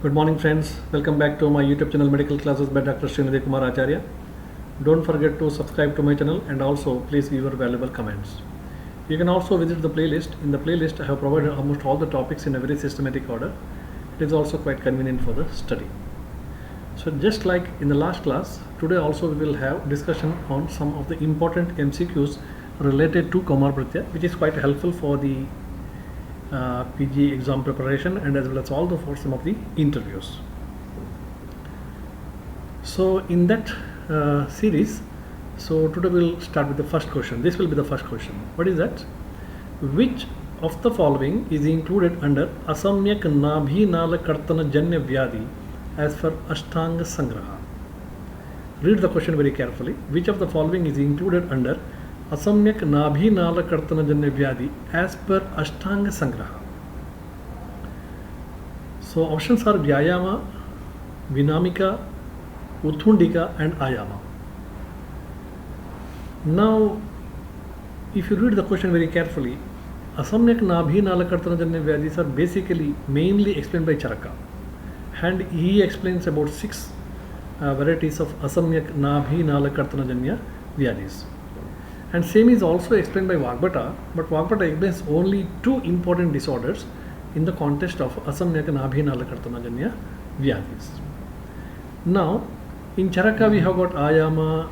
Good morning friends, welcome back to my YouTube channel Medical Classes by Dr. Srinidhi Kumar Acharya. Don't forget to subscribe to my channel and also please give your valuable comments. You can also visit the playlist. In the playlist I have provided almost all the topics in a very systematic order. It is also quite convenient for the study. So just like in the last class, today also we will have discussion on some of the important MCQs related to Kaumarbhritya, which is quite helpful for the PG exam preparation and as well as all the for some of the interviews. So in that series, so today we'll start with the first question. This will be the first question. What is that? Which of the following is included under Asamyak Nabhi Nala Kartana Janya Vyadi as per Ashtanga Sangraha? Read the question very carefully. Which of the following is included under Asamyak Nabhi Nala Kartana Janya Vyadi as per Ashtanga Sangraha? So options are Vyayama, Vinamika, Uthundika and Ayama. Now if you read the question very carefully, Asamyak Nabhi Nala Kartana Janya Vyadis are basically mainly explained by Charaka, and he explains about 6 varieties of Asamyak Nabhi Nala Kartana Janya Vyadis. And same is also explained by Vagbhata, but Vagbhata explains only 2 important disorders in the context of Asamyak Nabhi Nala Kartana Janya Vyadis. Now in Charaka we have got Ayama,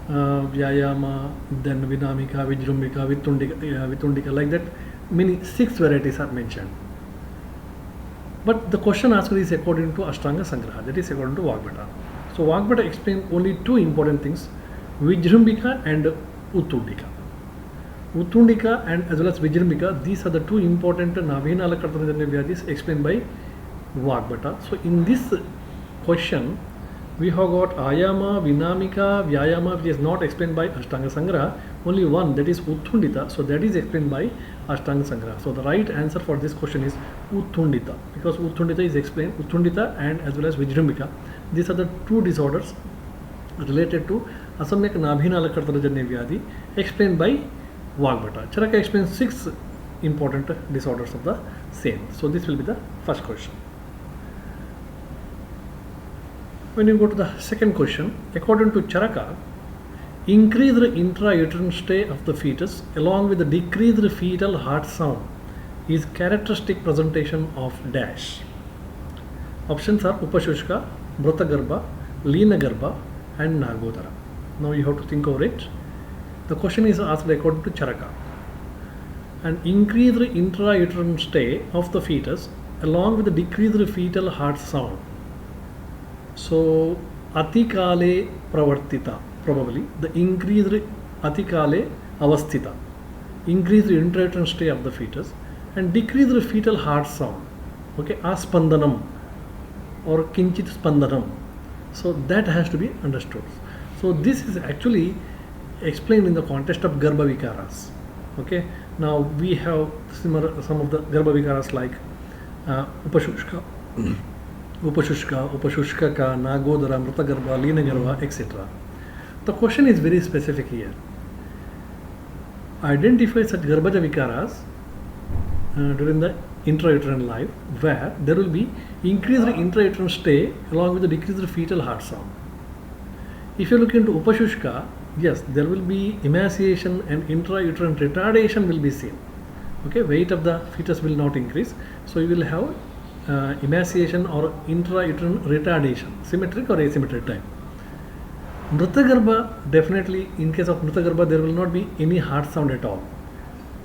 Vyayama, then Vinamika, Vijrumbika, Vitundika, like that many 6 varieties are mentioned. But the question asked is according to Ashtanga Sangraha, that is according to Vagbhata. So Vagbhata explains only 2 important things, Vijrumbika and Uthundika. Uthundika and as well as Vijrumbika, these are the 2 important Nabhi Nala Kartana Janya Vyadis explained by Vagbhata. So in this question, we have got Ayama, Vinamika, Vyayama, which is not explained by Ashtanga Sangraha, only one, that is Uthundita, so that is explained by Ashtanga Sangraha. So the right answer for this question is Uthundita, because Uthundita is explained, Uthundita and as well as Vijrumbika, these are the 2 disorders related to Asamyak Nabhi Nala Kartana Janya Vyadi explained by Vagbhata. Charaka explains 6 important disorders of the same. So this will be the first question. When you go to the second question, according to Charaka, increased intrauterine stay of the fetus along with the decreased fetal heart sound is characteristic presentation of dash. Options are Upashushka, Mrutagarbha, Leenagarbha and Nagodara. Now you have to think over it. The question is asked according to Charaka. An increased intrauterine stay of the fetus along with the decreased fetal heart sound. So Atikale Pravartita, probably the increased Atikale Avasthita, increased intrauterine stay of the fetus and decreased fetal heart sound. Okay, Aspandanam or Kinchit Spandanam. So that has to be understood. So this is actually explained in the context of Garbha Vikaras. Okay, now we have similar some of the Garbha Vikaras like Upashushka, Upashushkaka, Nagodara, Mrutagarbha, Leenagarbha, etc. The question is very specific here. Identify such Garbhaja Vikaras during the intrauterine life where there will be increased intrauterine stay along with the decreased fetal heart sound. If you look into Upashushka, yes, there will be emaciation and intrauterine retardation will be seen. Okay, weight of the fetus will not increase, so you will have emaciation or intrauterine retardation, symmetric or asymmetric type. Mrutagarbha, definitely in case of Mrutagarbha there will not be any heart sound at all.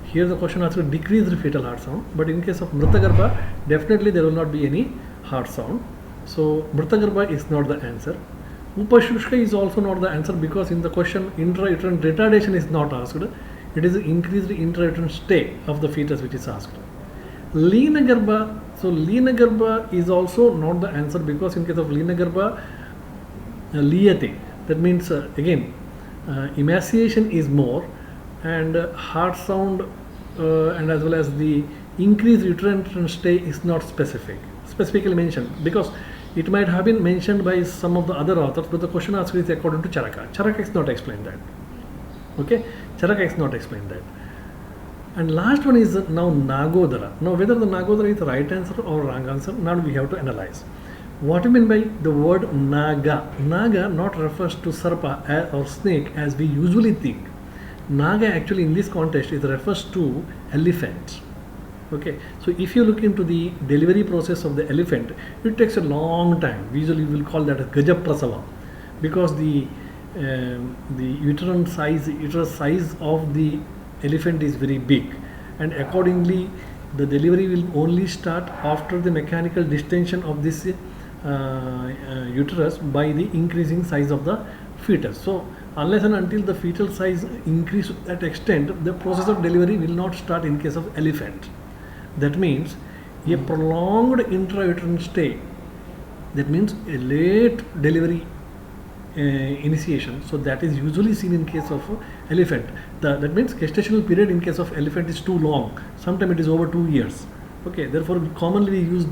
Here the question asks decreased fetal heart sound, but in case of Mrutagarbha definitely there will not be any heart sound. So Mrutagarbha is not the answer. Upashushka is also not the answer because in the question intrauterine retardation is not asked. It is increased intrauterine stay of the fetus which is asked. Leenagarbha, so Leenagarbha is also not the answer because in case of Leenagarbha, Liyate, that means again emaciation is more and heart sound and as well as the increased uterine stay is not specifically mentioned because it might have been mentioned by some of the other authors, but the question asked is according to Charaka. Charaka is not explained that. Okay, Charaka is not explained that. And last one is now Nagodara. Now whether the Nagodara is the right answer or wrong answer, now we have to analyze. What do you mean by the word Naga? Naga not refers to Sarpa or snake as we usually think. Naga actually in this context it refers to elephant. Okay, so if you look into the delivery process of the elephant, it takes a long time. We usually will call that a Gajaprasava, because the uterine size of the elephant is very big, and accordingly the delivery will only start after the mechanical distension of this uterus by the increasing size of the fetus. So unless and until the fetal size increase to that extent, the process of delivery will not start in case of elephant. That means a prolonged intrauterine stay, that means a late delivery initiation. So that is usually seen in case of elephant. That means gestational period in case of elephant is too long. Sometimes it is over 2 years. Okay, therefore commonly we use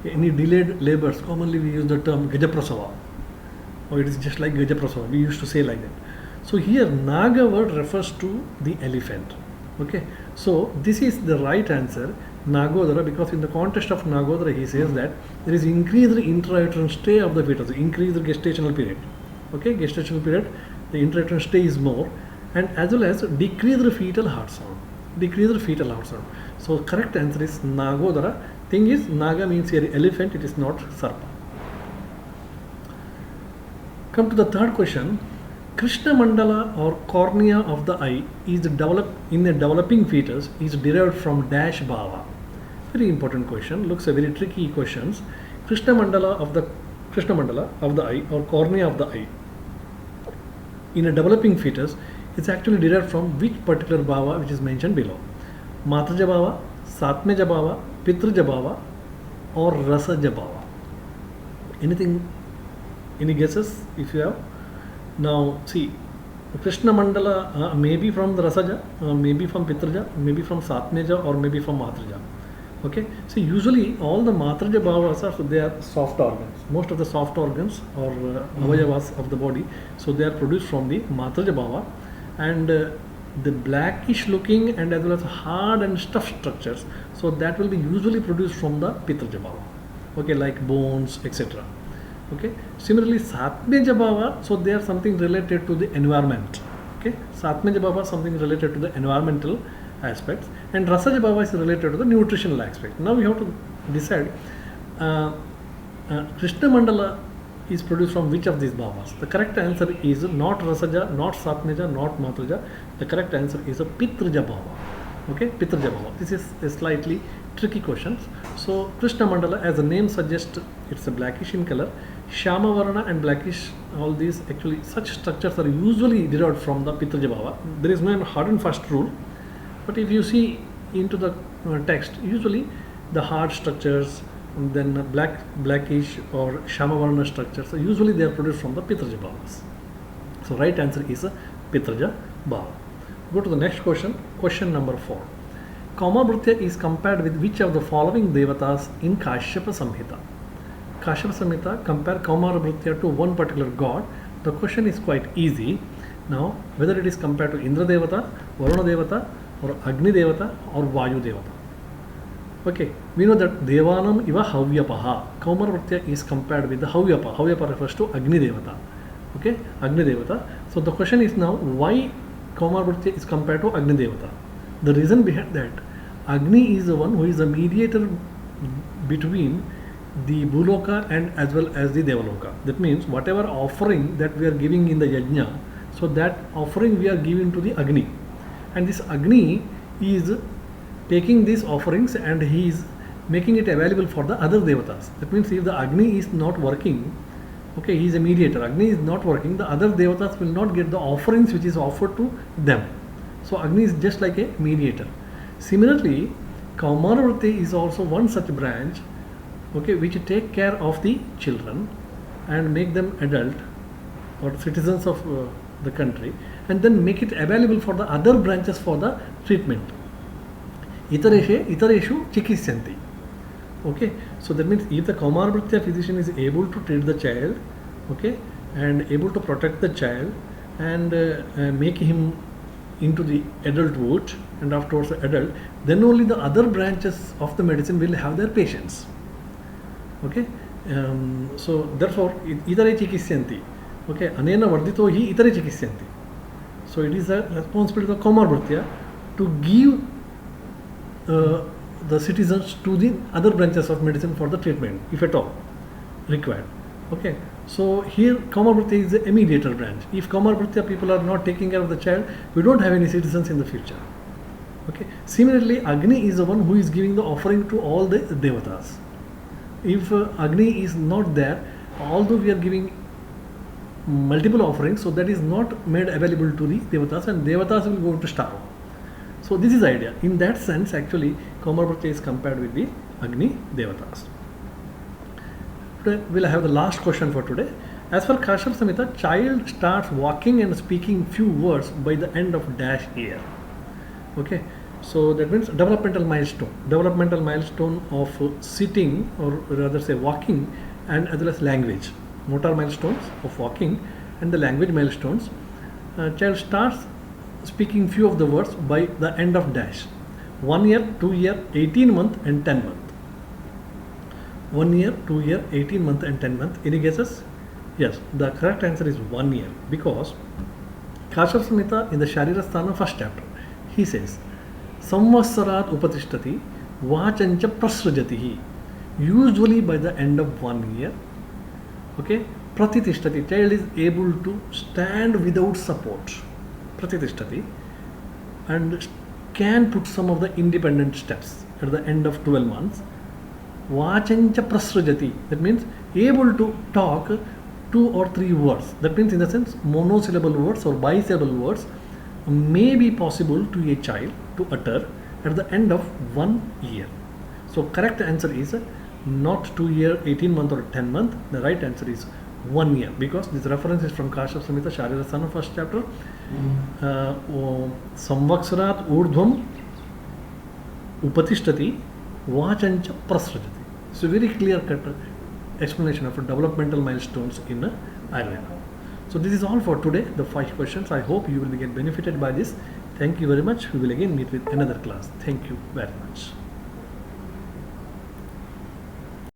any delayed labors, commonly we use the term Gajaprasava, or it is just like Gajaprasava, we used to say like that. So here Naga word refers to the elephant. Okay, so this is the right answer, Nagodara, because in the context of Nagodara he says that there is increased intrauterine stay of the fetus, increased gestational period. Okay, gestational period, the intrauterine stay is more, and as well as decreased fetal heart sound. Decreased fetal heart sound. So correct answer is Nagodara. Thing is, Naga means here elephant, it is not Sarpa. Come to the third question. Krishna Mandala or cornea of the eye is developed in a developing fetus is derived from dash bhava. Very important question. Looks a very tricky questions. Krishna Mandala of the eye or cornea of the eye in a developing fetus is actually derived from which particular bhava which is mentioned below? Matraja bhava, Satmeja bhava, Pitraja bhava, or Rasaja bhava? Anything? Any guesses if you have? Now see, Krishna Mandala may be from the Rasaja, maybe from Pitraja, maybe from Satmeja, or maybe from Matraja. Okay, so usually all the Matraja bhavas are, so they are soft organs. Most of the soft organs or avayavas of the body, so they are produced from the Matraja bhava, and the blackish looking and as well as hard and tough structures, so that will be usually produced from the Pitraja bhava. Okay, like bones, etc. Okay, similarly Satmeja bhava, so they are something related to the environment. Okay, Satmeja bhava something related to the environmental aspects, and Rasaja bhava is related to the nutritional aspect. Now we have to decide Krishna Mandala is produced from which of these bhavas. The correct answer is not Rasaja, not Satmeja, not Matraja. The correct answer is a Pitraja bhava. Okay, Pitraja bhava. This is a slightly tricky question. So Krishna Mandala, as the name suggests, it's a blackish in color. Shama Varna and blackish, all these actually such structures are usually derived from the Pitraja bhava. There is no hard and fast rule, but if you see into the text, usually the hard structures, then blackish or Shama Varna structures, so usually they are produced from the Pitraja bhavas. So right answer is a Pitraja bhava. Go to the next question, question number 4. Kaumarbhritya is compared with which of the following devatas in Kashyapa Samhita? Kashyapa Samhita compare Kaumarbhritya to one particular god. The question is quite easy. Now, whether it is compared to Indra Devata, Varuna Devata, or Agni Devata, or Vayu Devata. Okay, we know that Devanam Iva Havyapaha. Kaumarbhritya is compared with the Havyapa. Havyapa refers to Agni Devata. Okay, Agni Devata. So the question is now, why Kaumarbhritya is compared to Agni Devata? The reason behind that, Agni is the one who is the mediator between the Bhuloka and as well as the Devaloka. That means whatever offering that we are giving in the Yajna, so that offering we are giving to the Agni. And this Agni is taking these offerings and he is making it available for the other Devatas. That means if the Agni is not working, okay, he is a mediator, Agni is not working, the other Devatas will not get the offerings which is offered to them. So Agni is just like a mediator. Similarly, Kaumarbhritya is also one such branch, okay, which take care of the children and make them adult or citizens of the country, and then make it available for the other branches for the treatment. Itareshu chikisyanti. Okay, so that means if the Kaumarbhritya physician is able to treat the child, okay, and able to protect the child and make him into the adulthood and afterwards the adult, then only the other branches of the medicine will have their patients. Okay, so therefore itare chikisyanti, okay, anena vardito hi itare chikisyanti. So it is a responsibility of Kaumarbhritya to give the citizens to the other branches of medicine for the treatment, if at all required. Okay, so here Kaumarbhritya is a mediator branch. If Kaumarbhritya people are not taking care of the child, we don't have any citizens in the future. Okay, similarly Agni is the one who is giving the offering to all the devatas. If Agni is not there, although we are giving multiple offerings, so that is not made available to the devatas, and devatas will go to starve. So this is the idea. In that sense, actually, Kaumarbhritya is compared with the Agni devatas. Today we'll have the last question for today. As per Kashyap Samhita, child starts walking and speaking few words by the end of dash year. Okay, so that means developmental milestone of sitting, or rather say walking, and as well as language. Motor milestones of walking and the language milestones. Child starts speaking few of the words by the end of dash. 1 year, 2 year, 18 month and 10 month. 1 year, 2 year, 18 month and 10 month. Any guesses? Yes, the correct answer is 1 year, because Kashyap Samhita in the Sharirasthana first chapter, he says, Samvatsarat upatishtati vachancha prasrajatihi. Usually by the end of 1 year, okay, pratitishthati, child is able to stand without support, pratitishthati, and can put some of the independent steps at the end of 12 months. Vachancha prasrajati, that means able to talk 2 or 3 words. That means in the sense monosyllable words or bisyllable words may be possible to a child to utter at the end of 1 year. So correct answer is not 2 year, 18 month or 10 month. The right answer is 1 year, because this reference is from Kashyap Samhita Sharirasthana first chapter. Samvatsarat urdhvam upatishtati vachancha prasrajati. So very clear cut explanation of developmental milestones in Ayurveda. So this is all for today, the 5 questions. I hope you will get benefited by this. Thank you very much. We will again meet with another class. Thank you very much.